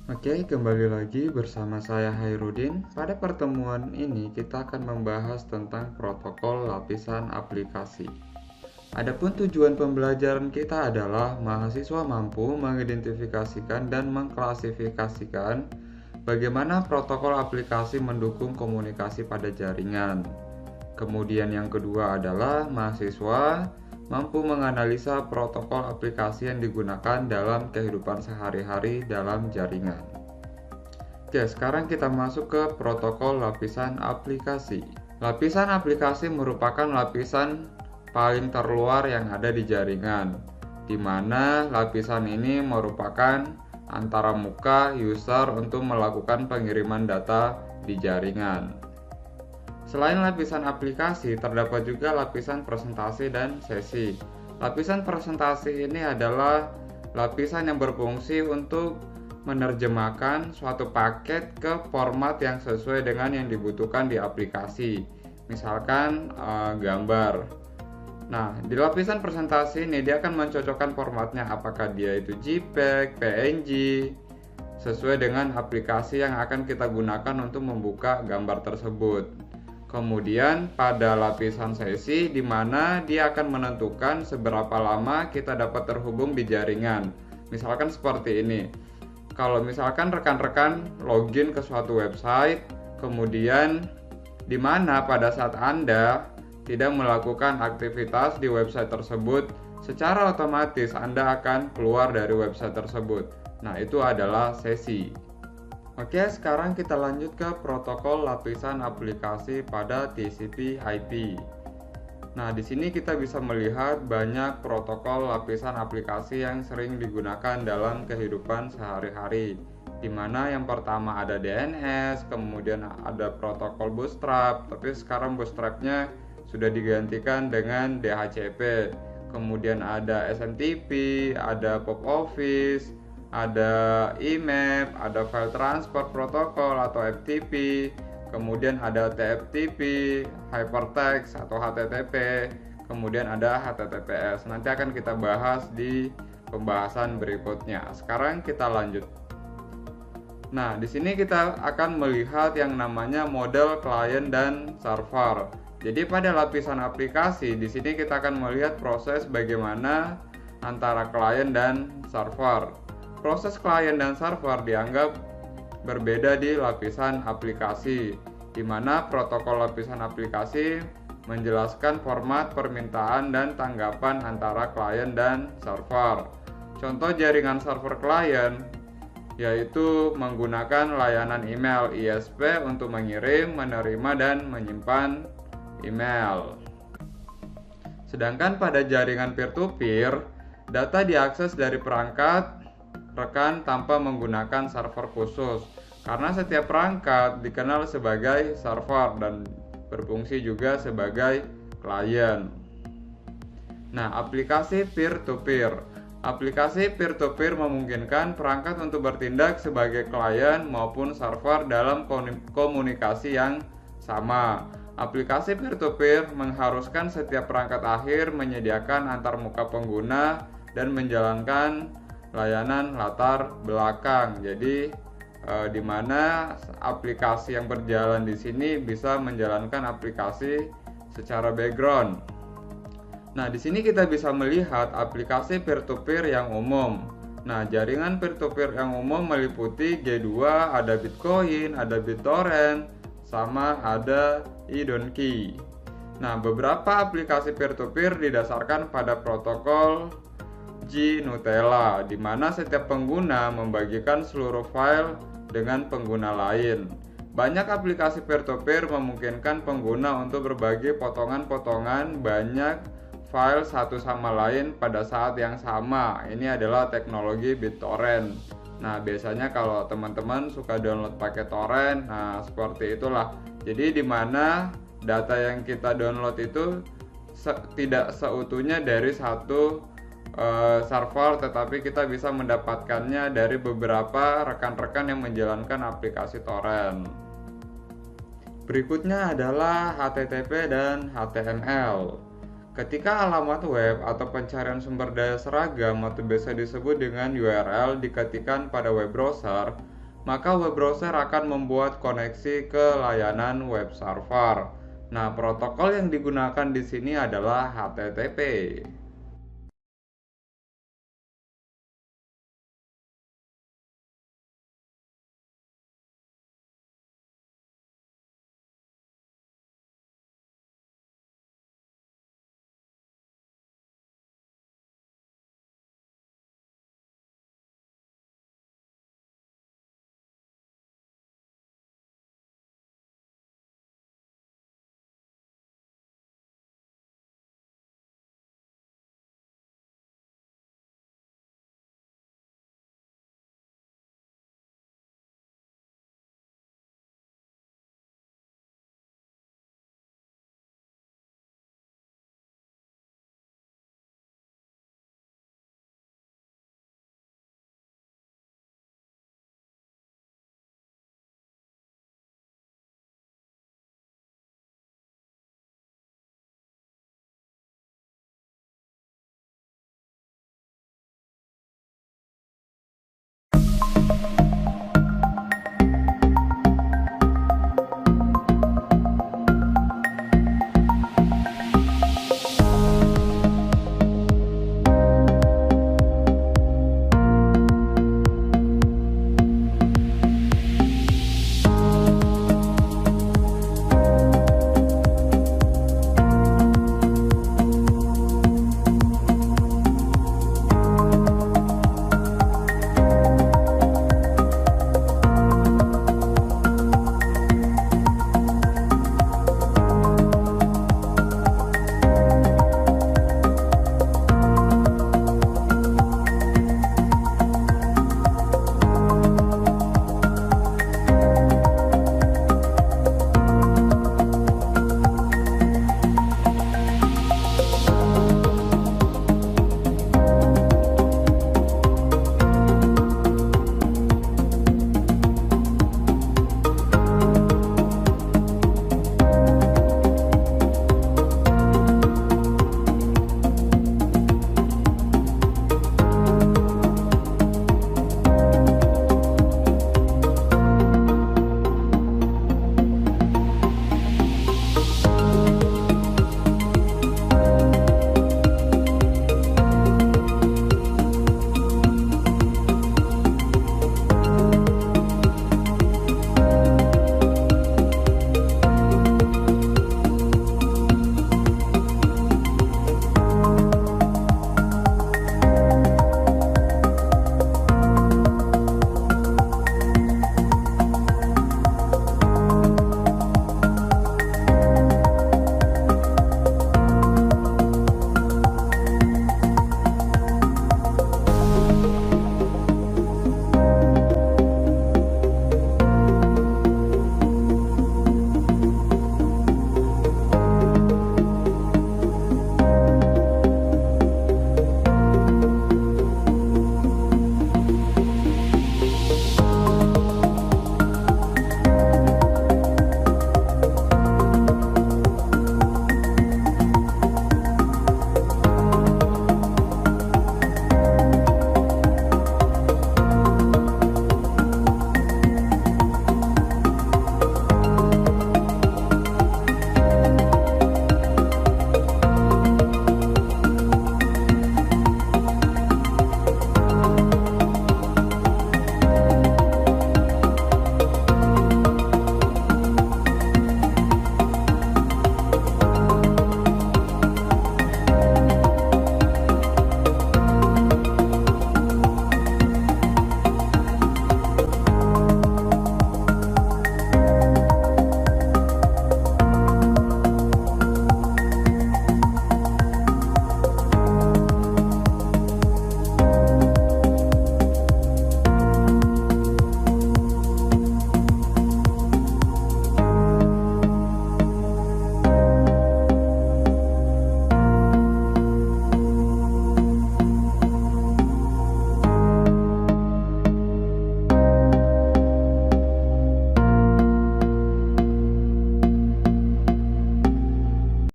Oke, kembali lagi bersama saya Hairudin. Pada pertemuan ini kita akan membahas tentang protokol lapisan aplikasi. Adapun tujuan pembelajaran kita adalah mahasiswa mampu mengidentifikasikan dan mengklasifikasikan bagaimana protokol aplikasi mendukung komunikasi pada jaringan. Kemudian yang kedua adalah mahasiswa mampu menganalisa protokol aplikasi yang digunakan dalam kehidupan sehari-hari dalam jaringan. Oke, sekarang kita masuk ke protokol lapisan aplikasi. Lapisan aplikasi merupakan lapisan paling terluar yang ada di jaringan, di mana lapisan ini merupakan antara muka user untuk melakukan pengiriman data di jaringan. Selain lapisan aplikasi, terdapat juga lapisan presentasi dan sesi. Lapisan presentasi ini adalah lapisan yang berfungsi untuk menerjemahkan suatu paket ke format yang sesuai dengan yang dibutuhkan di aplikasi. Misalkan gambar. Nah, di lapisan presentasi ini dia akan mencocokkan formatnya, apakah dia itu JPEG, PNG, sesuai dengan aplikasi yang akan kita gunakan untuk membuka gambar tersebut. Kemudian pada lapisan sesi di mana dia akan menentukan seberapa lama kita dapat terhubung di jaringan. Misalkan seperti ini. Kalau misalkan rekan-rekan login ke suatu website, kemudian di mana pada saat Anda tidak melakukan aktivitas di website tersebut, secara otomatis Anda akan keluar dari website tersebut. Nah, itu adalah sesi. Oke, sekarang kita lanjut ke protokol lapisan aplikasi pada TCP/IP. Nah, di sini kita bisa melihat banyak protokol lapisan aplikasi yang sering digunakan dalam kehidupan sehari-hari. Di mana yang pertama ada DNS, kemudian ada protokol bootstrap, tapi sekarang bootstrapnya sudah digantikan dengan DHCP. Kemudian ada SMTP, ada POP Office, ada IMAP, ada File Transport Protocol atau FTP, kemudian ada TFTP, Hypertext atau HTTP, kemudian ada HTTPS. Nanti akan kita bahas di pembahasan berikutnya. Sekarang kita lanjut. Nah, di sini kita akan melihat yang namanya model klien dan server. Jadi pada lapisan aplikasi, di sini kita akan melihat proses bagaimana antara klien dan server. Proses klien dan server dianggap berbeda di lapisan aplikasi, di mana protokol lapisan aplikasi menjelaskan format permintaan dan tanggapan antara klien dan server. Contoh jaringan server klien yaitu menggunakan layanan email ISP untuk mengirim, menerima, dan menyimpan email. Sedangkan pada jaringan peer-to-peer, data diakses dari perangkat rekan tanpa menggunakan server khusus, karena setiap perangkat dikenal sebagai server dan berfungsi juga sebagai klien. Nah, aplikasi peer-to-peer. Aplikasi peer-to-peer memungkinkan perangkat untuk bertindak sebagai klien maupun server dalam komunikasi yang sama. Aplikasi peer-to-peer mengharuskan setiap perangkat akhir menyediakan antarmuka pengguna dan menjalankan layanan latar belakang. Jadi di mana aplikasi yang berjalan di sini bisa menjalankan aplikasi secara background. Nah, di sini kita bisa melihat aplikasi peer-to-peer yang umum. Nah, jaringan peer-to-peer yang umum meliputi G2, ada Bitcoin, ada BitTorrent, sama ada eDonkey. Nah, beberapa aplikasi peer-to-peer didasarkan pada protokol GNutella, di mana setiap pengguna membagikan seluruh file dengan pengguna lain. Banyak aplikasi peer-to-peer memungkinkan pengguna untuk berbagi potongan-potongan banyak file satu sama lain pada saat yang sama. Ini adalah teknologi BitTorrent. Nah, biasanya kalau teman-teman suka download pakai torrent, nah seperti itulah. Jadi di mana data yang kita download itu tidak seutuhnya dari satu server, tetapi kita bisa mendapatkannya dari beberapa rekan-rekan yang menjalankan aplikasi torrent. Berikutnya adalah HTTP dan HTML. Ketika alamat web atau pencarian sumber daya seragam atau biasa disebut dengan URL diketikkan pada web browser, maka web browser akan membuat koneksi ke layanan web server. Nah, protokol yang digunakan di sini adalah HTTP.